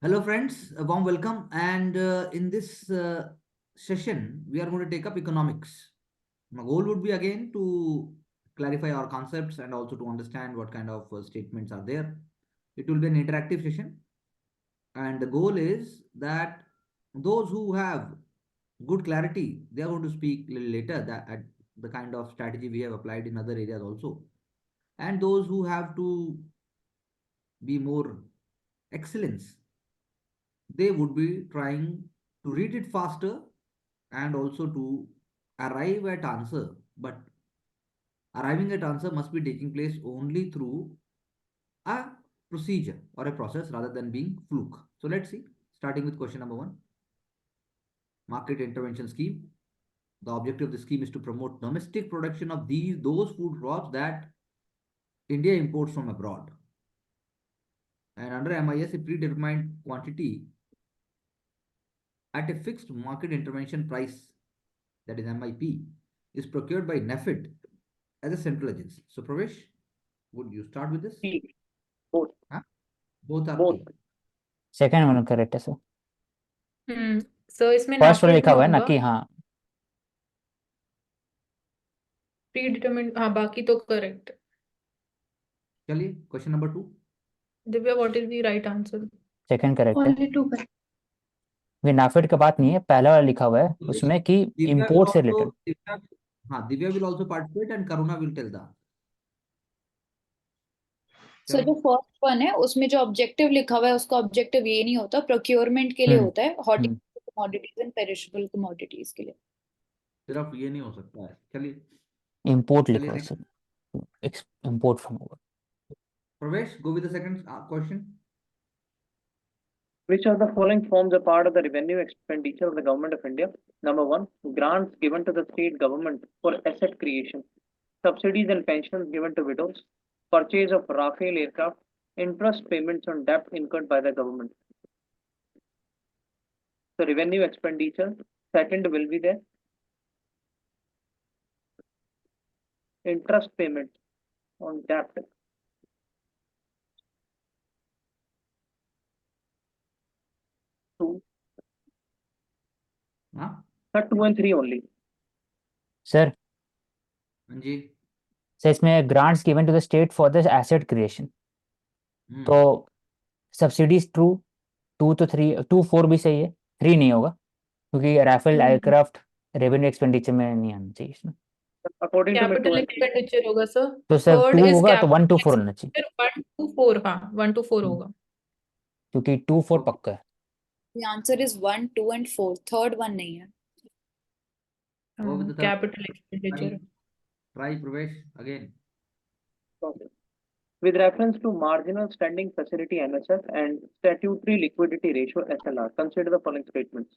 Hello friends, a warm welcome, and in this session we are going to take up economics. My goal would be again to clarify our concepts and also to understand what kind of statements are there. It will be an interactive session, and the goal is that those who have good clarity, they are going to speak a little later, that at the kind of strategy we have applied in other areas also, and those who have to be more excellence, they would be trying to read it faster and also to arrive at answer, but arriving at answer must be taking place only through a procedure or a process rather than being fluke. So let's see, starting with question number 1. Market intervention scheme. The objective of the scheme is to promote domestic production of those food crops that India imports from abroad, and under MIS a predetermined quantity at a fixed market intervention price, that is MIP, is procured by NAFID as a central agency. So Pravesh, would you start with this? P. Both. Huh? Both are Both. P. Second one correct है sir. सो इसमें first वाला नाफेड लिखा भी हुआ है ना होगा, कि हाँ प्री डिटरमिन्ड। हाँ, बाकी तो करेक्ट। चलिए question number 2. Divya, what is the right answer? Second correct है। Only two correct. ये नाफेड का बात नहीं है, पहला वाला लिखा हुआ है उसमें कि इंपोर्ट से रिलेटेड। हाँ, Divya will also participate and Karuna will tell the. Sir जो फर्स्ट वन है उसमें जो ऑब्जेक्टिव लिखा हुआ है उसका ऑब्जेक्टिव ये नहीं होता, प्रोक्योरमेंट के लिए होता है, horticulture commodities and perishable commodities के लिए। सिर्फ ये नहीं हो सकता है। चलिए इंपोर्ट लिखा है सर, इंपोर्ट फ्रॉम ओवर। प्रवेश, go with the second question. Which of the following forms a part of the revenue expenditure of the government of India? Number 1, grants given to the state government for asset creation, subsidies and pensions given to widows, purchase of Rafale aircraft, interest payments on debt incurred by the government. So revenue expenditure, second will be there. Interest payment on debt. Two. हाँ 2 and 3 only. Sir ji, sir इसमें grants given to the state for the asset creation, तो subsidies 2 तो 3, 2 4 भी सही है, 3 नहीं होगा क्योंकि राफेल एयरक्राफ्ट रेवेन्यू एक्सपेंडिचर में नहीं आना चाहिए इसमें। According to me, 2 capital and 3. Expenditure होगा सर। तो सर थर्ड 2 इज होगा तो 1 2 4 कैपिटल होना चाहिए, 1 to 4। हाँ, 1 to 4 होगा क्योंकि 2 4 पक्का है। The answer is 1, 2 and 4. Third one नहीं है। go with the third. Capital expenditure. Try Pravesh again. Okay. With reference to marginal standing facility MSF and statutory liquidity ratio SLR, consider the following statements.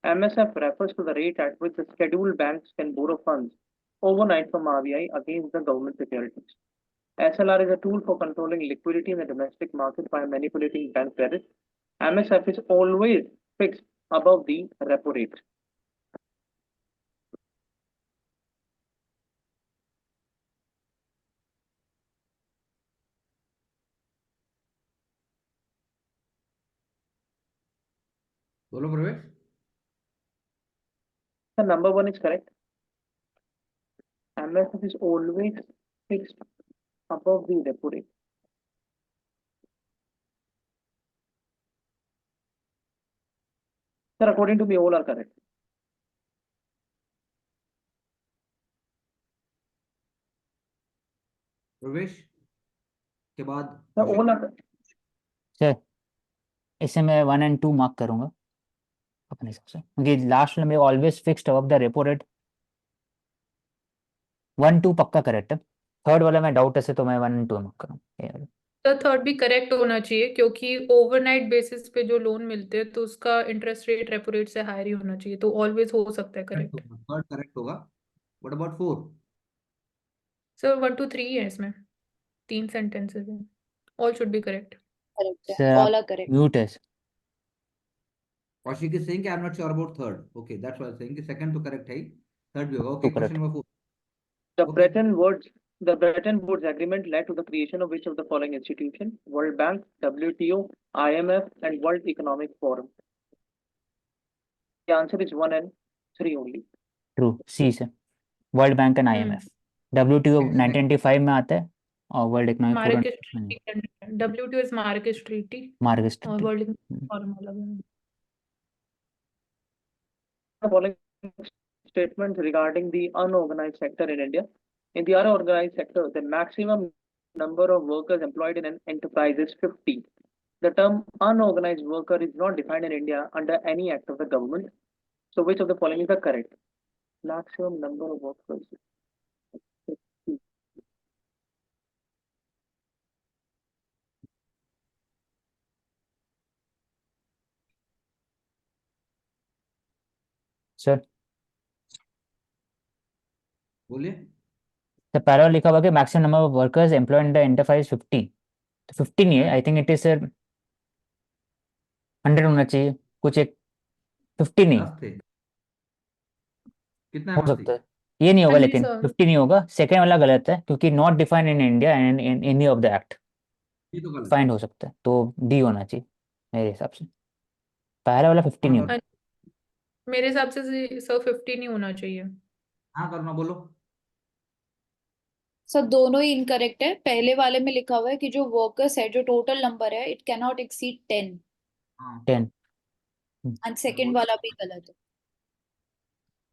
MSF refers to the rate at which the scheduled banks can borrow funds overnight from RBI against the government securities. SLR is a tool for controlling liquidity in the domestic market by manipulating bank credit. MSF is always fixed above the repo rate. बोलो प्रवेश. The number 1 is correct. MSF is always fixed above the repo rate. Sir, according to me, all are correct. प्रवेश के बाद Sir, all are correct. Sir इसे मैं 1 and 2 mark करूंगा अपने हिसाब से, क्योंकि लास्ट में always fixed above the repo rate. 1 2 पक्का करेक्ट है, थर्ड वाला में डाउट है से तो मैं 1 and 2 मार्क करूंगा। तो थर्ड भी करेक्ट होना चाहिए क्योंकि ओवरनाइट बेसिस पे जो लोन मिलते हैं तो उसका इंटरेस्ट रेट रेपो रेट से हायर ही होना चाहिए, तो ऑलवेज हो सकता है करेक्ट। थर्ड करेक्ट होगा. What about 4? सर 1 to 3 है इसमें, 3 सेंटेंसेस हैं, all should be correct. Correct है। Sir All are correct. Mute है। Kaushik is saying I am not sure about third. Okay, that's why I am saying कि second तो correct है ही, third भी होगा. Okay, correct. question number 4. The Okay. present words The Bretton Woods Agreement led to the creation of which of the following institutions? World Bank, WTO, IMF, and World Economic Forum. The answer is 1 and 3 only. True, सी से world bank and IMF. WTO 1995 में आता है और world economic forum market treaty, WTO is market treaty market और treaty. World economic forum अलग है. The following statements regarding the unorganized sector in India. In the unorganized sector, the maximum number of workers employed in an enterprise is 50. The term unorganized worker is not defined in India under any act of the government. So which of the following is the correct? Maximum number of workers. Sir बोलिए. तो पहला वाला लिखा हुआ कि maximum number of workers employed in the enterprise 50. तो 50 नहीं है, I think it is sir 100 होना चाहिए. कुछ एक 50 नहीं 10 थे. कितना है हो मस्ती? सकता है, ये नहीं होगा, हाँ जी लेकिन सर. 50 नहीं होगा. सेकेंड वाला गलत है क्योंकि not defined in India and in any of the act. ये तो गलत. फाइंड हो सकता है, तो डी होना चाहिए मेरे हिसाब से. पहला वाला 50 नहीं होगा. मेरे हिसाब से सर 50 नहीं होना चाहिए. हाँ करुणा बोलो. सर दोनों ही इनकरेक्ट है. पहले वाले में लिखा हुआ है कि जो वर्कर्स है, जो टोटल नंबर है, इट कैन नॉट एक्सीड 10. हाँ 10. एंड सेकंड वाला भी गलत है.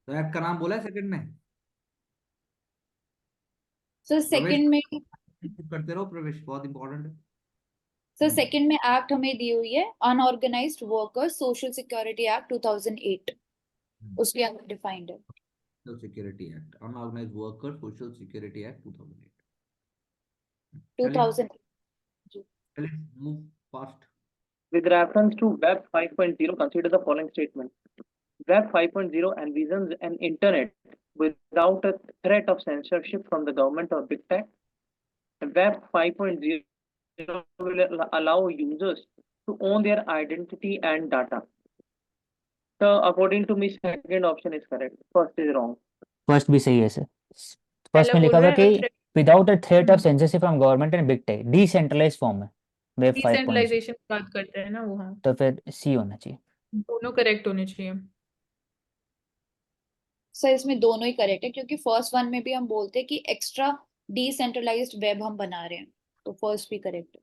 तो एक्ट का नाम बोला है सेकंड में. सर प्रवेश सेकंड में करते रहो. प्रवेश बहुत इंपॉर्टेंट है. सर सेकंड में एक्ट हमें दी हुई है unorganised workers social security act 2008. उसके अंदर डिफाइंड है. Social security act, unorganised worker social security act 2008. 2000. चलिए move fast. With reference to Web 5.0, consider the following statement. Web 5.0 envisions an internet without a threat of censorship from the government or big tech. Web 5.0 will allow users to own their identity and data. So, according to me, second option is correct. First is wrong. First भी सही है sir. First पहला में लिखा बोल हुआ रहा है है कि without a threat of censorship from government and big tech, decentralised form में वेब 5.0. डिसेंट्रलाइजेशन की बात करते हैं ना वो. हाँ, तो फिर सी होना चाहिए. दोनों करेक्ट होने चाहिए. सर इसमें दोनों ही करेक्ट है क्योंकि फर्स्ट वन में भी हम बोलते हैं कि एक्स्ट्रा डिसेंट्रलाइज्ड वेब हम बना रहे हैं. तो फर्स्ट भी करेक्ट है.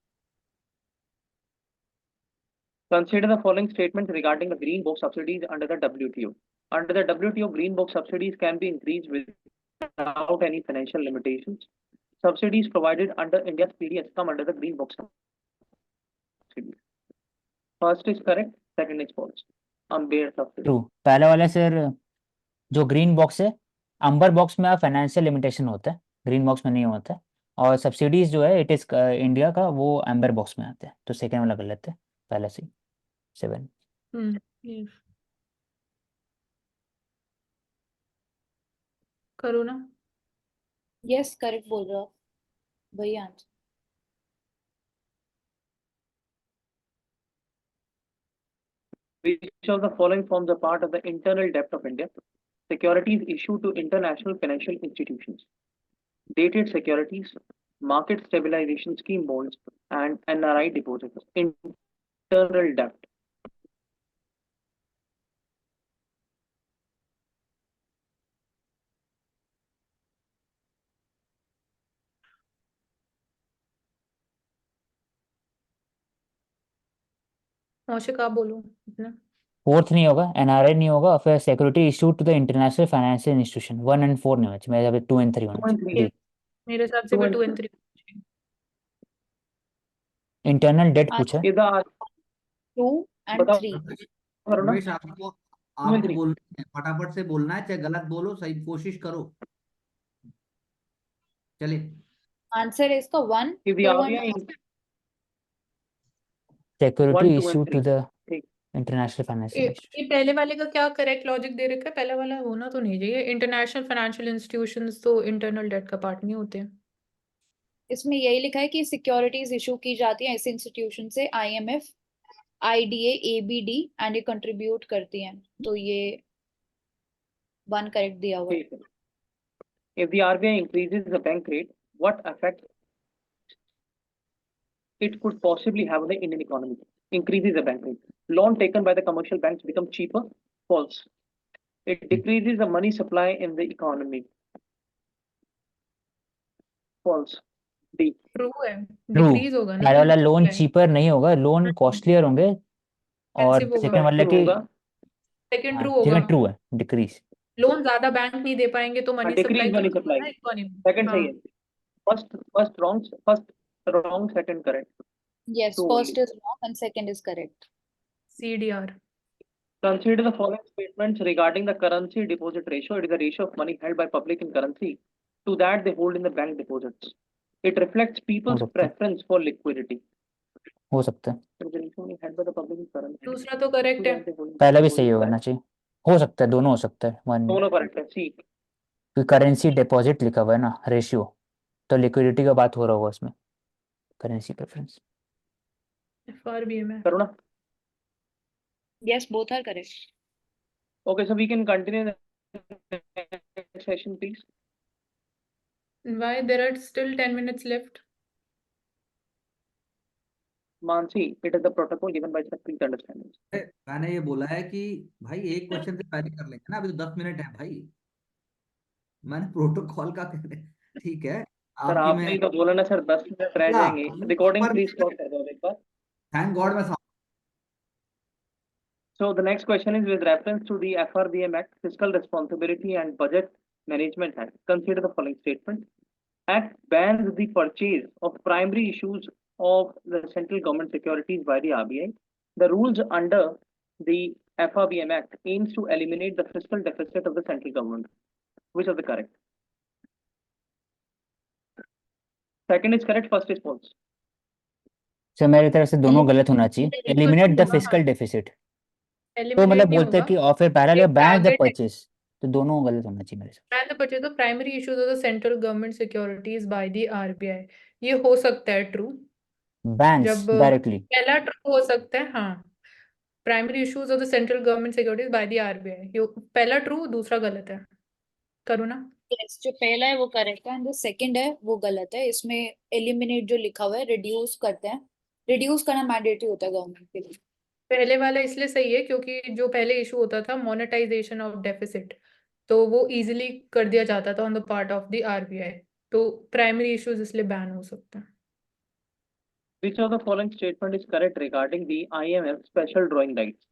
Consider the following statements regarding the green box subsidies under the WTO. Under the WTO, green box subsidies can be increased without any financial limitations. Subsidies provided under India's PDS come under the green box subsidies. First is correct, second is false. Unbear subsidy. True. पहला वाला sir जो green box है, अंबर box में financial limitation होता है, green box में नहीं होता है. और सब्सिडीज जो है इट इज इंडिया का, वो एम्बर बॉक्स में आता है. तो सेकेंड वाला गलत है. पहला सी 7. yes. करो ना. यस करेक्ट बोल रहे हो आप. वही answer. Which of the following forms a part of the internal debt of India? Securities issued to international financial institutions, dated securities, market stabilization scheme bonds, and NRI deposits. Internal debt. मौशिक आप बोलो अपना. Fourth नहीं होगा, NRI नहीं होगा, फिर security issued to the international financial institution. 1 and 4 नहीं होना चाहिए. मेरे 2 and 3 होना 2 and चाहिए. 3. मेरे हिसाब से भी 2 and 3. इंटरनल डेट पूछा. Is the 2 and बताओ 3. प्रवेश आपको Three. बोलना है, फटाफट से बोलना है, चाहे गलत बोलो, सही कोशिश करो. चलिए. आंसर है इसका 1, If the 2 RBI and security 1, 2 and issued to 3. The ठीक. International financial institution. ये पहले वाले का क्या करेक्ट लॉजिक दे रखा है? पहला वाला होना तो नहीं चाहिए. इंटरनेशनल फाइनेंशियल इंस्टीट्यूशंस तो इंटरनल डेट का पार्ट नहीं होते. इसमें यही लिखा है कि सिक्योरिटीज इशू की जाती हैं ऐसे इंस्टीट्यूशन से, IMF, IDA, ABD एंड ये कंट्रीब्यूट करती हैं. तो ये 1 करेक्ट दिया हुआ है. If the RBI increases the bank rate, what effect it could possibly have on the Indian economy. Increases the bank rate. Loan taken by the commercial banks become cheaper. False. It decreases the money supply in the economy. False. D. True है, true, decrease होगा ना, पहले वाला loan supply. Cheaper नहीं होगा, loan costlier होंगे, और Expensive होगा. सेकंड वाला कि होगा सेकंड ट्रू होगा, सेकंड ट्रू है, डिक्रीज। लोन ज्यादा बैंक नहीं दे पाएंगे तो मनी decrease सप्लाई money कम supply. होगा ना इकोनॉमी. Second सही है. First wrong, second correct. Yes, True first only. is wrong and second is correct. CDR. Consider the following statements regarding the currency deposit ratio. It is the ratio of money held by public in currency to that they hold in the bank deposits. It reflects people's सकता है, preference for liquidity. हो सकता है। It is the ratio of money held by the public in currency दूसरा तो to correct है. that they hold in the पहला भी deposits सही in होगा ना bank. चाहिए, हो सकता है, दोनों हो सकता है। वन दोनों करेक्ट है. सी. करेंसी डिपॉजिट लिखा हुआ है ना, रेशियो, तो लिक्विडिटी का बात हो रहा होगा उसमें, करेंसी प्रेफरेंस। FRBM है. करो ना. Yes, both are correct. Okay, so we can continue the next session, please. Why there are still 10 minutes left? Mansi, it is the protocol given by sir. Please understand this. मैंने ये बोला है कि भाई एक क्वेश्चन से पहले कर लेंगे ना, अभी तो 10 मिनट है भाई। मैंने प्रोटोकॉल का ठीक है सर आपकी आपने मैं ही तो बोला ना सर 10 मिनट रह जाएंगे. रिकॉर्डिंग प्लीज स्टॉप कर दो एक बार. थैंक गॉड मैं So the next question is with reference to the FRBM Act, Fiscal Responsibility and Budget Management Act. Consider the following statement. Act bans the purchase of primary issues of the central government securities by the RBI. The rules under the FRBM Act aims to eliminate the fiscal deficit of the central government. Which of the correct? Second is correct, first is false. Sir मेरी तरफ से दोनों गलत होना चाहिए। Eliminate the होगा, fiscal deficit, तो Eliminate मतलब नहीं बोलते हैं होगा. कि और फिर पहले एक बैन द target है. परचेज, तो दोनों गलत होना चाहिए मेरे से। Ban the purchase of primary issues of the central government securities by the RBI. ये हो सकता है ट्रू, बैन्स जब डायरेक्टली, पहला ट्रू हो सकता है. हाँ, primary issues of the central government securities by the RBI, ये पहला ट्रू, दूसरा गलत है. करो ना. Yes, जो पहला है वो करेक्ट है एंड जो सेकंड है वो गलत है. इसमें एलिमिनेट जो लिखा हुआ है, रिड्यूस करते हैं, रिड्यूस करना मैंडेटरी होता है गवर्नमेंट के लिए. पहले वाला इसलिए सही है क्योंकि जो पहले इशू होता था मोनेटाइजेशन ऑफ डेफिसिट, तो वो इजीली कर दिया जाता था on the part of the RBI, तो प्राइमरी इश्यूज इसलिए बैन हो सकते हैं. Which of the following statement is correct regarding the IMF special drawing rights?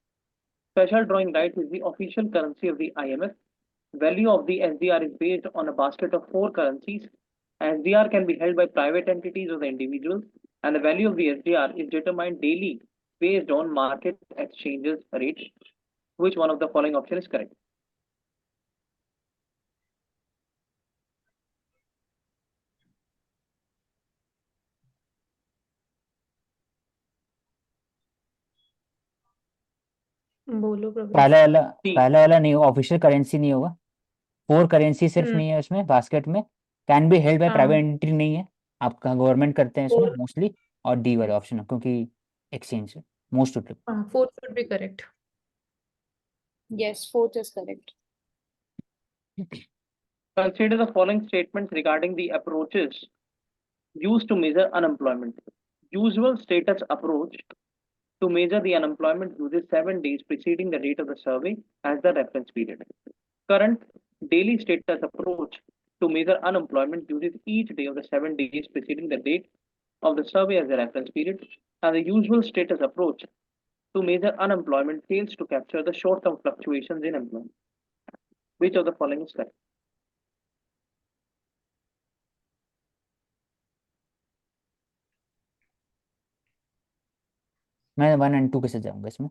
Special drawing rights is the official currency of the IMF. Value of the SDR is based on a basket of 4 currencies. SDR can be held by private entities or the individuals, and the value of the SDR is determined daily based on market exchanges rates. Which one of the following option is correct? बोलो प्रवेश. पहला वाला नहीं होगा, official currency नहीं होगा, 4 currency सिर्फ नहीं है उसमें बास्केट में, can be held by private entity नहीं है, आपका गवर्नमेंट करते हैं इसमें मोस्टली, और डी वाला ऑप्शन है क्योंकि एक्सचेंज है most total. Fourth should be correct. Yes, fourth is correct. Consider the following statements regarding the approaches used to measure unemployment. Usual status approach to measure the unemployment uses 7 days preceding the date of the survey as the reference period. Current daily status approach to measure unemployment uses each day of the 7 days preceding the date of the survey as the reference period, and the usual status approach to measure unemployment fails to capture the short-term fluctuations in employment. Which of the following is correct? मैं 1 और 2 के साथ जाऊंगा इसमें.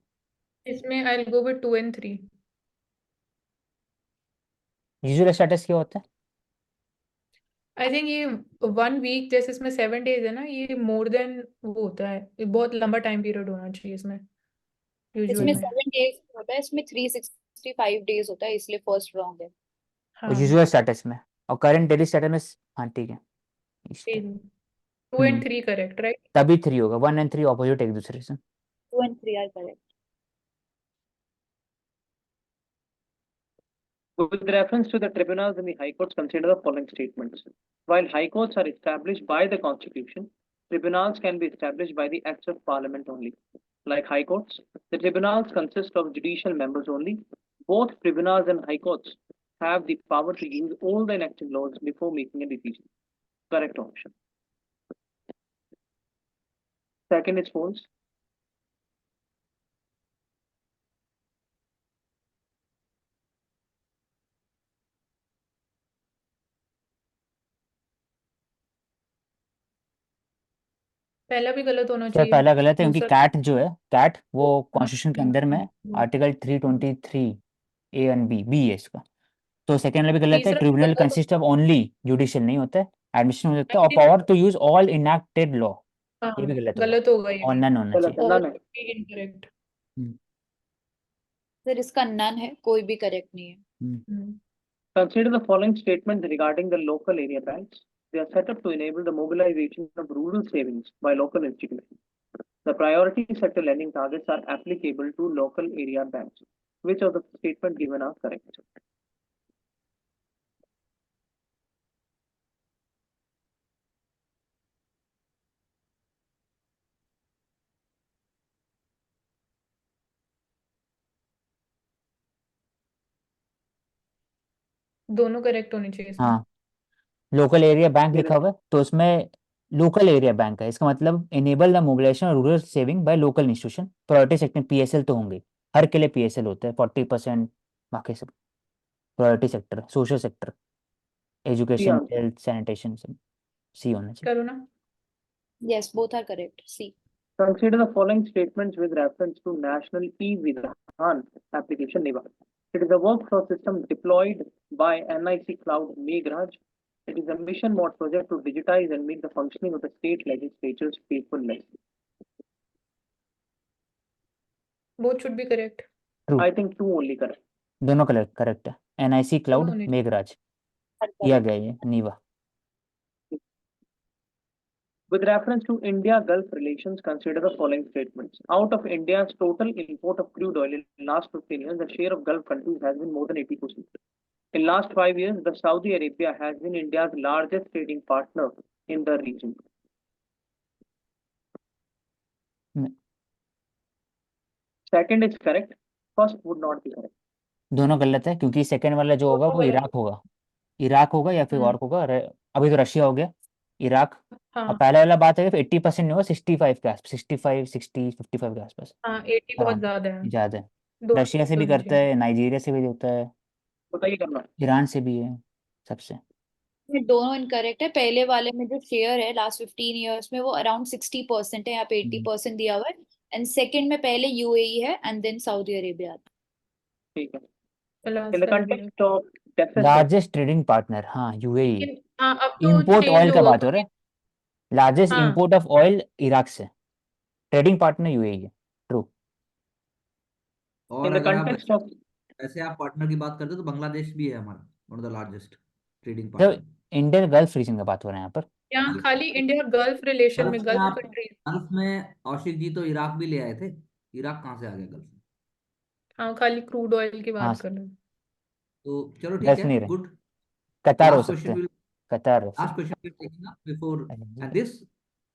इसमें I will go with 2 and 3. Usual status क्या होता है? आई थिंक ये 1 वीक, जैसे इसमें 7 days है ना, ये मोर देन वो होता है, ये बहुत लंबा टाइम पीरियड होना चाहिए इसमें यूजुअल इसमें में. 7 days होता है, इसमें 365 days होता है, इसलिए फर्स्ट रॉन्ग है. हाँ, यूजुअल स्टेटस में, और करंट डेली स्टेटस में, हाँ ठीक है. 2 and 3 करेक्ट, राइट. तभी 3 होगा, 1 और 3 ऑपोजिट एक दूसरे से. 2 and 3 are correct. With reference to the tribunals and the high courts, consider the following statements. While high courts are established by the constitution, tribunals can be established by the acts of parliament only. Like high courts, the tribunals consist of judicial members only. Both tribunals and high courts have the power to use all the enacted laws before making a decision. Correct option. Second is false. पहला भी गलत होना sir चाहिए। पहला गलत है क्योंकि दूसरा कैट जो है, कैट वो कॉन्स्टिट्यूशन के अंदर में हम्म। आर्टिकल 323 ए एंड बी है इसका। तो सेकेंड वाला भी गलत है, तीसरा ट्रिब्यूनल गलत कंसिस्ट ऑफ ओनली जुडिशियल नहीं होता है, एडमिशन हो सकता है, और है। Power to use all enacted law, ये भी हाँ गलत होगा, गलत होगा ये और भी। नन होना गलत चाहिए। है, और none है। इनकरेक्ट। सर इसका नन है, कोई भी करेक्ट नहीं है। Consider the following statements regarding the local area banks. They are set up to enable the mobilization of rural savings by local institutions. The priority sector lending targets are applicable to local area banks. Which of the statements given are correct? दोनों correct होने चाहिए इसमें। हाँ, local area bank लिखा हुआ है तो उसमें लोकल एरिया बैंक है, इसका मतलब enable the mobilisation rural saving by local institution. Priority sector PSL तो होंगे, हर के लिए पीएसएल होता है 40%, बाकी सब priority sector, social sector, education, answer. Health, sanitation, सब सी होना चाहिए। करो ना। Yes, both are correct. C. Consider the following statements with reference to National e-Vidhan application NIVA. It is a workflow system deployed by NIC Cloud Meghraj. It is a mission mode project to digitize and make the functioning of the state legislatures paperless. Both should be correct. True. I think two only correct. दोनों correct है। NIC cloud दोनों नहीं। Meghraj Are किया correct. गया ये नीवा। With reference to India-Gulf relations, consider the following statements. Out of India's total import of crude oil in the last 15 years, the share of Gulf countries has been more than 80%. In last 5 years, the Saudi Arabia has been India's largest trading partner in the region. Second is correct. First would not be correct. दोनों गलत है क्योंकि second वाला जो होगा वो Iraq होगा, Iraq होगा या फिर और होगा, अभी तो रशिया हो गया, इराक। हाँ और पहले वाला बात है 80% नहीं होगा, 65 के आसपास, 65 60 55 के आसपास। हाँ 80 बहुत हाँ, ज्यादा है। ज्यादा है। दोनों रशिया से correct भी होने करता चाहिए। है, नाइजीरिया से भी होता है, बताइए करना। ईरान से भी है, सबसे। ये दोनों इनकरेक्ट है। पहले वाले में जो शेयर है लास्ट 15 इयर्स में वो अराउंड 60% है, यहाँ पे 80% दिया हुआ है। एंड सेकंड में पहले यूएई है एंड देन सऊदी अरेबिया। ठीक है। लास्ट In the वाला भी है। context of deficit, largest trading partner, हाँ यूएई। लेकिन हाँ अब तो इंपोर्ट चेंज ऑयल का होगा बात हो रहा है, लार्जेस्ट हाँ इंपोर्ट ऑफ ऑयल इराक से, ट्रेडिंग पार्टनर यूएई है। ट्रू। और in the अगर आप context of ऐसे आप पार्टनर की बात करते हो तो बांग्लादेश भी है हमारा one of the largest trading जब पार्टनर। इंडियन गल्फ रीजन का बात हो रहा है यहाँ पर। यहाँ खाली इंडिया गल्फ रिलेशन में गल्फ में गल्फ आप कंट्रीज। गल्फ में औशिक जी तो इराक भी ले आए थे, इराक कहाँ से आ गया गल्फ में? हाँ खाली क्रूड ऑयल की हाँ बात कर रहे हैं। तो चलो ठीक गल्फ है, नहीं रहे, गुड। कतार हो लास्ट सकते क्वेश्चन हैं, विल कतार हो last सकते question we're taking up before हैं। and this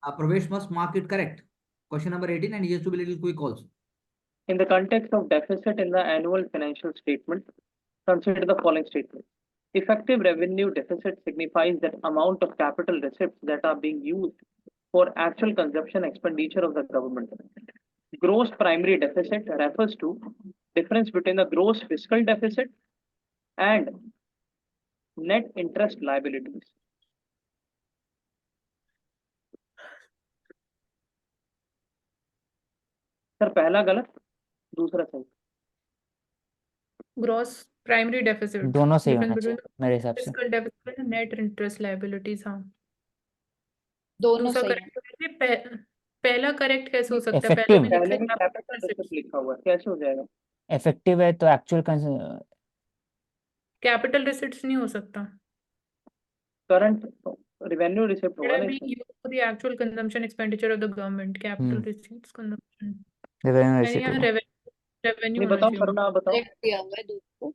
Pravesh must mark it correct. Question number 18 and he has to be little quick also. in the context of deficit in the annual financial statement, consider the following statement. Effective revenue deficit signifies that amount of capital receipts that are being used for actual consumption expenditure of the government. Gross primary deficit refers to difference between the gross fiscal deficit and net interest liabilities. Sir पहला गलत, दूसरा सही। Gross primary deficit दोनों सही difference होना between चाहिए मेरे हिसाब से। Fiscal deficit and net interest liabilities. हाँ दोनों दूसरा सही है। करेक्ट पहला करेक्ट कैसे हो सकता है? पहले इफेक्टिव, में लिखा पहले है में capital कैपिटल receipts। रिसिप्ट लिखा हुआ है, कैसे हो जाएगा? इफेक्टिव है तो एक्चुअल कैपिटल रिसिप्ट्स नहीं हो सकता। करंट रेवेन्यू रिसिप्ट होगा ना being इसमें। used for the actual consumption expenditure of the government, capital receipts consumption। Revenue यानी रिसीट यहाँ होगा। रेवेन्यू नहीं होना बताओ, चाहिए। करुणा आप बताओ। करेक्ट दिया हुआ है दूसरा।